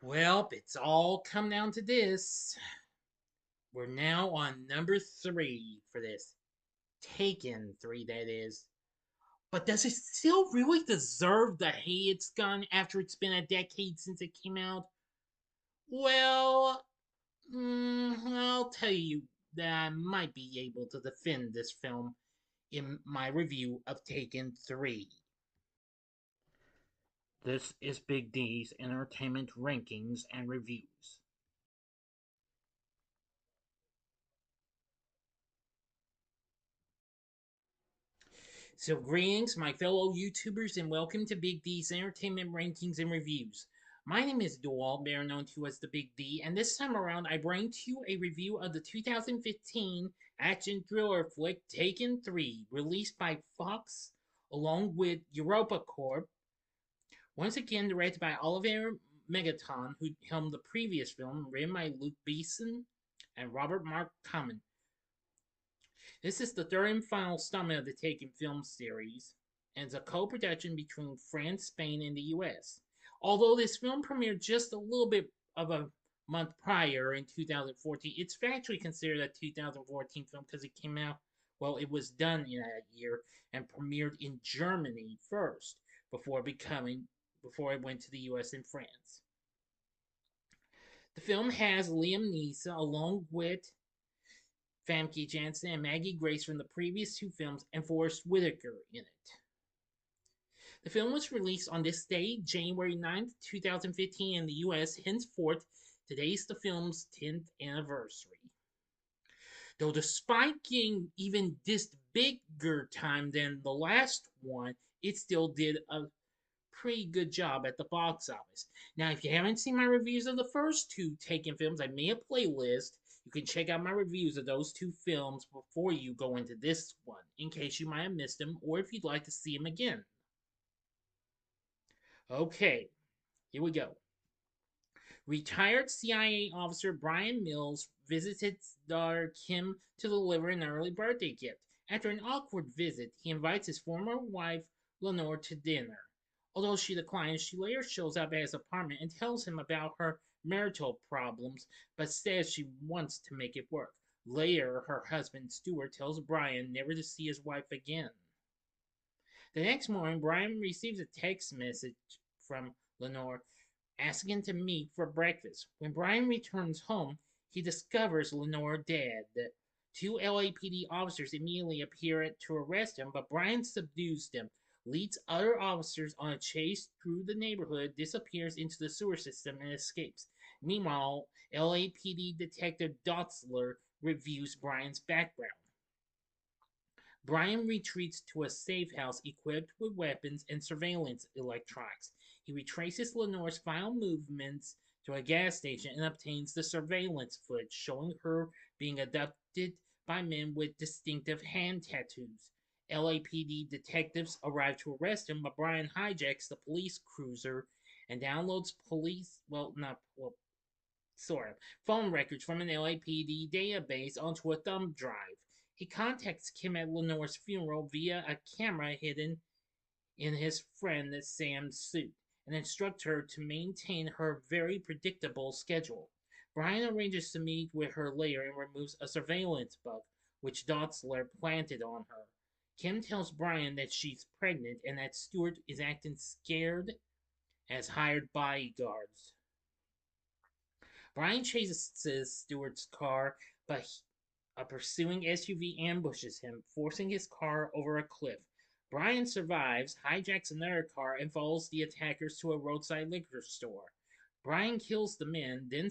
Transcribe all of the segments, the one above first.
Well, it's all come down to this. We're now on number three for this. Taken three, that is. But does it still really deserve the hate it's gotten after it's been a decade since it came out? Well, I'll tell you that I might be able to defend this film in my review of Taken 3. This is Big D's Entertainment Rankings and Reviews. So, greetings, my fellow YouTubers, and welcome to Big D's Entertainment Rankings and Reviews. My name is Doal, better known to as the Big D, and this time around I bring to you a review of the 2015 action thriller flick Taken 3, released by Fox along with Europa Corp. Once again, directed by Oliver Megaton, who helmed the previous film, written by Luke Beeson and Robert Mark Kamen. This is the third and final installment of the Taken film series, and it's a co-production between France, Spain, and the US. Although this film premiered just a little bit of a month prior in 2014, it's factually considered a 2014 film because it came out, well, it was done in that year and premiered in Germany first before it went to the US and France. The film has Liam Neeson along with Famke, Janssen, and Maggie Grace from the previous two films, and Forrest Whitaker in it. The film was released on this day, January 9th, 2015, in the US. Henceforth, today's the film's 10th anniversary. Though, despite getting even this bigger time than the last one, it still did a pretty good job at the box office. Now, if you haven't seen my reviews of the first two Taken films, I made a playlist. You can check out my reviews of those two films before you go into this one, in case you might have missed them or if you'd like to see them again. Okay, here we go. Retired CIA officer Brian Mills visited daughter Kim to deliver an early birthday gift. After an awkward visit, he invites his former wife Lenore to dinner. Although she declines, she later shows up at his apartment and tells him about her marital problems, but says she wants to make it work. Later, her husband Stuart tells Brian never to see his wife again. The next morning, Brian receives a text message from Lenore asking to meet for breakfast. When Brian returns home, he discovers Lenore dead. Two LAPD officers immediately appear to arrest him, but Brian subdues them, leads other officers on a chase through the neighborhood, disappears into the sewer system, and escapes. Meanwhile, LAPD Detective Dotzler reviews Brian's background. Brian retreats to a safe house equipped with weapons and surveillance electronics. He retraces Lenore's final movements to a gas station and obtains the surveillance footage showing her being abducted by men with distinctive hand tattoos. LAPD detectives arrive to arrest him, but Brian hijacks the police cruiser and downloads phone records from an LAPD database onto a thumb drive. He contacts Kim at Lenore's funeral via a camera hidden in his friend Sam's suit and instructs her to maintain her very predictable schedule. Brian arranges to meet with her later and removes a surveillance bug which Dotzler planted on her. Kim tells Brian that she's pregnant and that Stuart is acting scared as hired bodyguards. Brian chases Stuart's car, but a pursuing SUV ambushes him, forcing his car over a cliff. Brian survives, hijacks another car, and follows the attackers to a roadside liquor store. Brian kills the men, then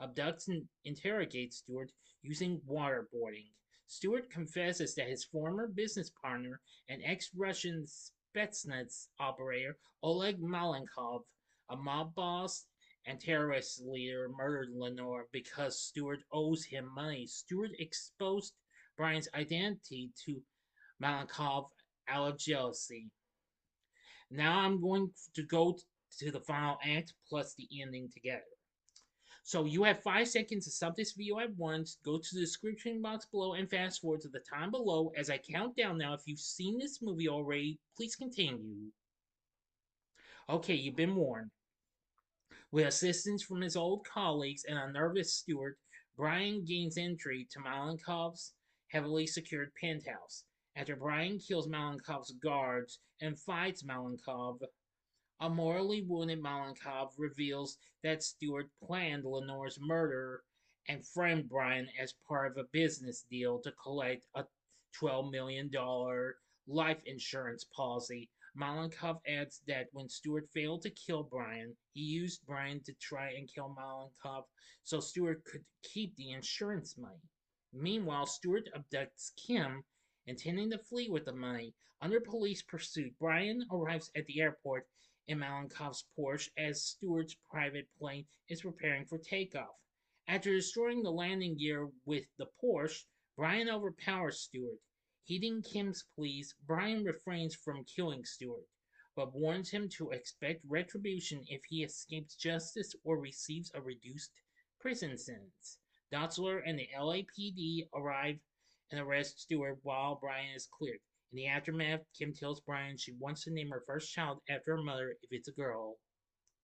abducts and interrogates Stuart using waterboarding. Stuart confesses that his former business partner, an ex-Russian Spetsnaz operator, Oleg Malenkov, a mob boss and terrorist leader, murdered Lenore because Stuart owes him money. Stuart exposed Brian's identity to Malenkov out of jealousy. Now I'm going to go to the final act plus the ending together. So you have 5 seconds to stop this video at once. Go to the description box below and fast forward to the time below as I count down now. If you've seen this movie already, please continue. Okay, you've been warned. With assistance from his old colleagues and a nervous Stewart, Brian gains entry to Malenkov's heavily secured penthouse. After Brian kills Malenkov's guards and fights Malenkov, a morally wounded Malenkov reveals that Stewart planned Lenore's murder and framed Brian as part of a business deal to collect a $12 million life insurance policy. Malenkov adds that when Stewart failed to kill Brian, he used Brian to try and kill Malenkov so Stewart could keep the insurance money. Meanwhile, Stewart abducts Kim, intending to flee with the money. Under police pursuit, Brian arrives at the airport in Malenkov's Porsche as Stewart's private plane is preparing for takeoff. After destroying the landing gear with the Porsche, Brian overpowers Stewart. Heeding Kim's pleas, Brian refrains from killing Stewart, but warns him to expect retribution if he escapes justice or receives a reduced prison sentence. Dotzler and the LAPD arrive and arrest Stewart while Brian is cleared. In the aftermath, Kim tells Brian she wants to name her first child after her mother if it's a girl.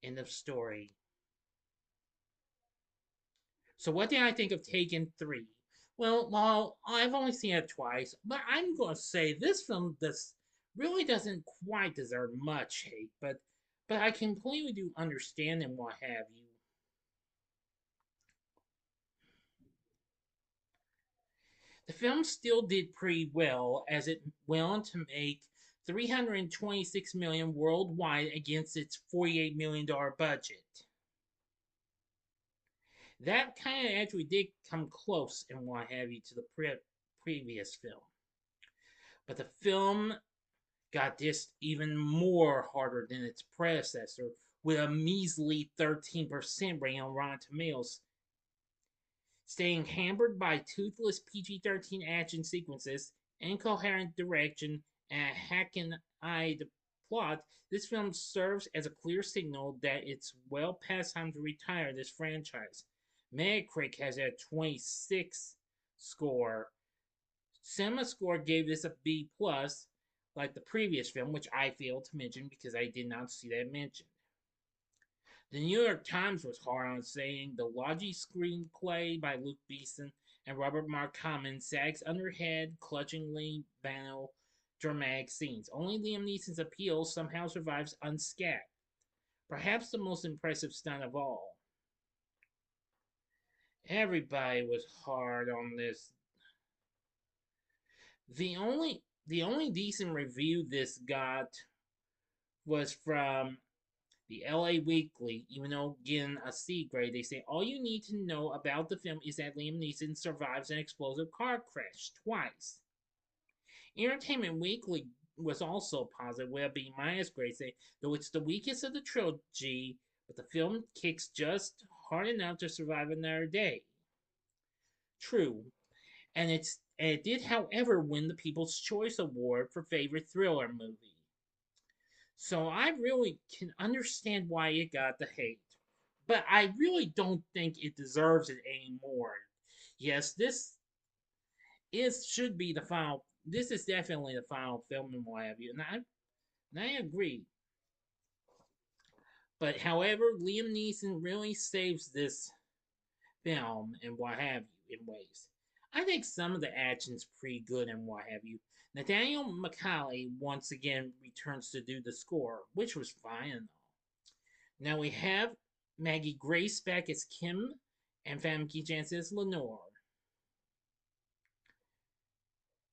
End of story. So, what did I think of Taken 3? Well, I've only seen it twice, but I'm going to say this film really doesn't quite deserve much hate, but I completely do understand and what have you. The film still did pretty well as it went on to make 326 million worldwide against its $48 million budget. That kind of actually did come close and what have you to the previous film. But the film got just even more harder than its predecessor with a measly 13% rating on Rotten Tomatoes, staying hampered by toothless PG-13 action sequences, incoherent direction, and a hackneyed plot. This film serves as a clear signal that it's well past time to retire this franchise. Metacritic has a 26 score. CinemaScore gave this a B plus, like the previous film, which I failed to mention because I did not see that mentioned. The New York Times was hard on, saying the Logie screenplay by Luke Besson and Robert Mark Kamen sags underhead, clutchingly banal, dramatic scenes. Only Liam Neeson's appeal somehow survives unscathed. Perhaps the most impressive stunt of all. Everybody was hard on this. The only decent review this got was from the LA Weekly, even though getting a C grade, they say all you need to know about the film is that Liam Neeson survives an explosive car crash twice. Entertainment Weekly was also positive with a B minus grade, saying though it's the weakest of the trilogy, but the film kicks just hard enough to survive another day. True, and it did, however, win the People's Choice Award for favorite thriller movie. So I really can understand why it got the hate. But I really don't think it deserves it anymore. Yes, this is should be the final. This is definitely the final film and what have you, and I agree. But however, Liam Neeson really saves this film and what have you in ways. I think some of the action's pretty good and what have you. Nathaniel McCauley once again returns to do the score, which was fine and all. Now we have Maggie Grace back as Kim and Famke Janssen as Lenore.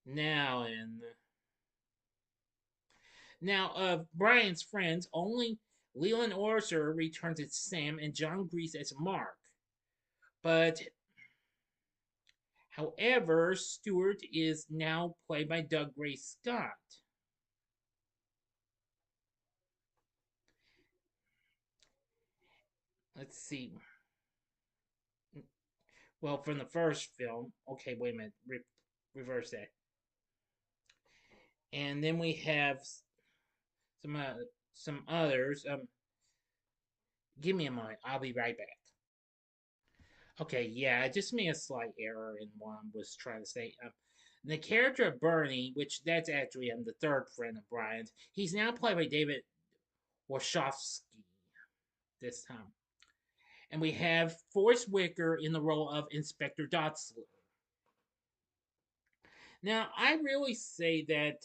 Now and now of Brian's friends, only Leland Orser returns as Sam and John Grease as Mark. But however, Stewart is now played by Doug Gray Scott. Let's see. Well, from the first film. Okay, wait a minute. Reverse that. And then we have some others. Give me a moment. I'll be right back. Okay, yeah, I just made a slight error in what I was trying to say. The character of Bernie, which that's actually the third friend of Brian's, he's now played by David Warshofsky this time. And we have Forrest Whitaker in the role of Inspector Dotsler. Now, I really say that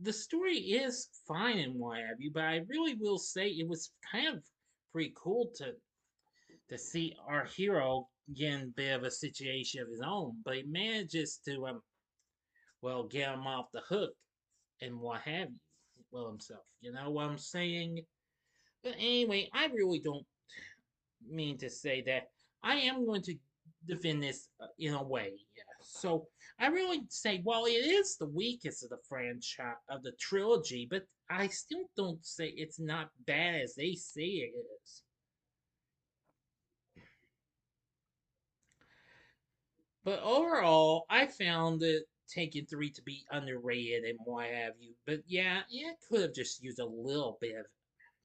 the story is fine and what have you, but I really will say it was kind of pretty cool to see our hero get in a bit of a situation of his own, but he manages to get him off the hook and what have you. Well, himself, you know what I'm saying? But anyway, I really don't mean to say that. I am going to defend this in a way. Yeah. So I really say, well, it is the weakest of the franchise of the trilogy, but I still don't say it's not bad as they say it is. But overall, I found it Taken 3 to be underrated and what have you. But yeah, it could have just used a little bit of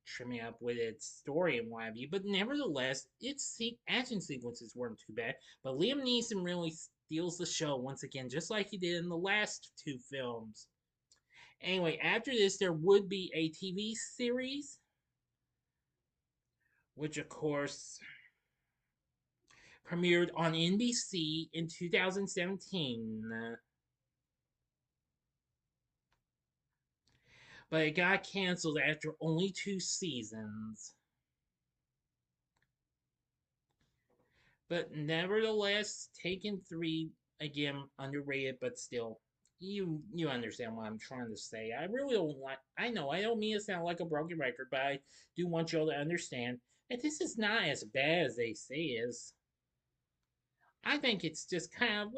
trimming up with its story and what have you. But nevertheless, its action sequences weren't too bad. But Liam Neeson really steals the show once again, just like he did in the last two films. Anyway, after this, there would be a TV series, which of course premiered on NBC in 2017. But it got canceled after only two seasons. But nevertheless, Taken 3 again underrated, but still, you understand what I'm trying to say. I really don't like. I know I don't mean to sound like a broken record, but I do want y'all to understand that this is not as bad as they say it is. I think it's just kind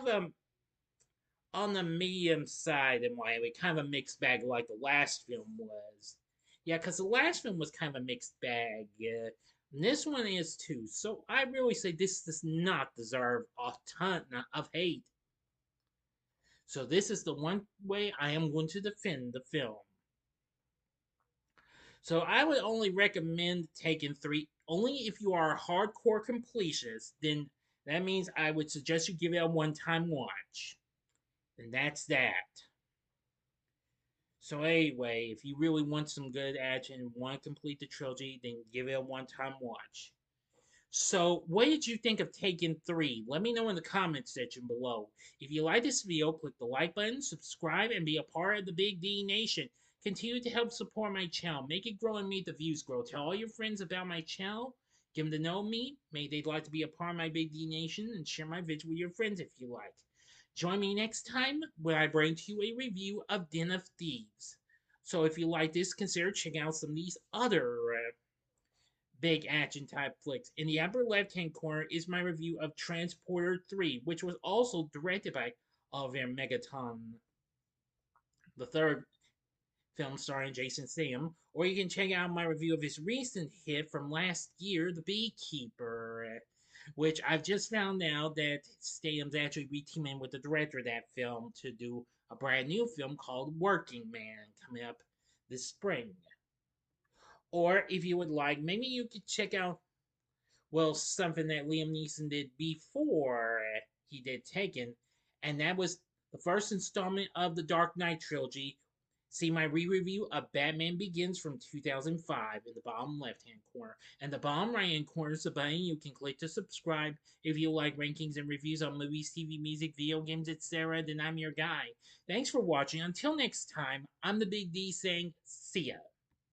of on the medium side in Miami, kind of a mixed bag like the last film was. Yeah, because the last film was kind of a mixed bag. And this one is too. So I really say this does not deserve a ton of hate. So this is the one way I am going to defend the film. So I would only recommend Taken 3 only if you are a hardcore completionist. Then that means I would suggest you give it a one-time watch. And that's that. So anyway, if you really want some good action and want to complete the trilogy, then give it a one-time watch. So, what did you think of Taken 3? Let me know in the comments section below. If you like this video, click the like button, subscribe, and be a part of the Big D Nation. Continue to help support my channel. Make it grow and make the views grow. Tell all your friends about my channel. Give them to know me. Maybe they'd like to be a part of my Big D Nation and share my vids with your friends if you like. Join me next time when I bring to you a review of Den of Thieves. So if you like this, consider checking out some of these other big action type flicks. In the upper left hand corner is my review of Transporter 3, which was also directed by Oliver Megaton, the third film starring Jason Statham. Or you can check out my review of his recent hit from last year, The Beekeeper, which I've just found out that Statham's actually reteaming with the director of that film to do a brand new film called Working Man coming up this spring. Or if you would like, maybe you could check out something that Liam Neeson did before he did Taken, and that was the first installment of the Dark Knight trilogy. See my re-review of Batman Begins from 2005 in the bottom left-hand corner. And the bottom right-hand corner is the button you can click to subscribe if you like rankings and reviews on movies, TV, music, video games, etc. Then I'm your guy. Thanks for watching. Until next time, I'm the Big D saying, see ya.